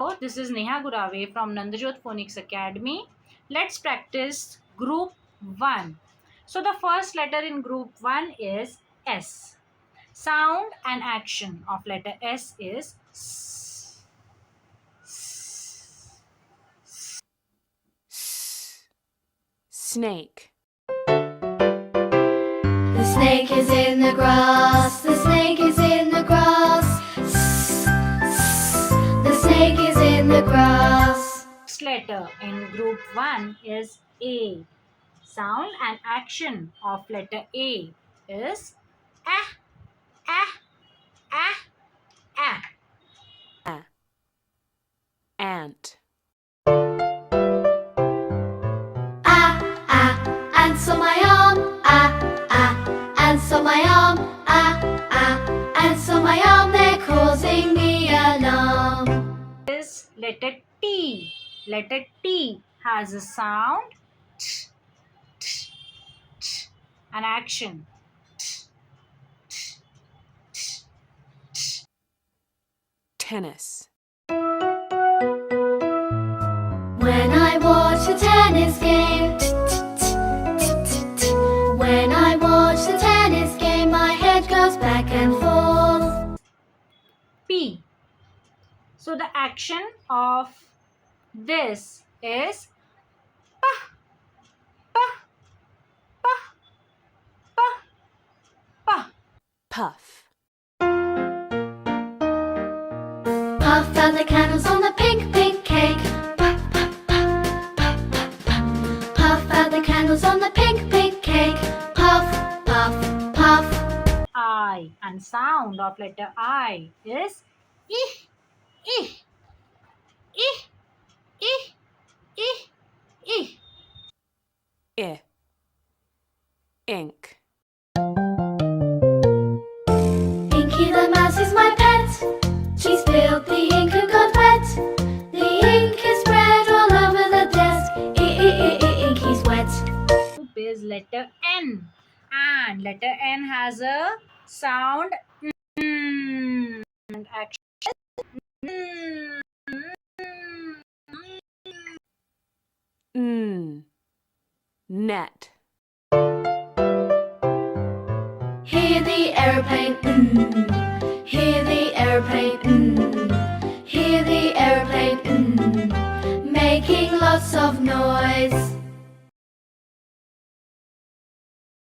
Hello, this is Neha Gurave from Nandajot Phonics Academy. Let's practice group 1. So the first letter in group 1 is S. Sound and action of letter S is S. Snake. The snake is in the grass. The snake is in the grass. The snake is in the grass. Next letter in group 1 is A. Sound and action of letter A is ah, ah, ah, ah. Ant. Ah, ah, ants on my arm. Ah, ah, ants on my arm. Ah, ah, ants on my arm. They're causing me alarm. Is letter T. Letter T has a sound t, t, t, an action. Tennis. When I watch a tennis game, when I watch a tennis game, my head goes back and forth. P. So the action of this is pa, pa, pa, pa, pa. Puff. Puff out the candles on the pink, pink cake. Puff, puff, puff, puff, puff, puff. Puff out the candles on the pink, pink cake. Puff, puff, puff. I, and sound of letter I is eh, eh, eh, eh, eh, eh. I. Ink. Inky the mouse is my pet. She spilled the ink and got wet. The ink is spread all over the desk. Inky's wet. Group is letter N, and letter N has a sound and action. Net. Hear the aeroplane, hear the aeroplane, hear the aeroplane, making lots of noise.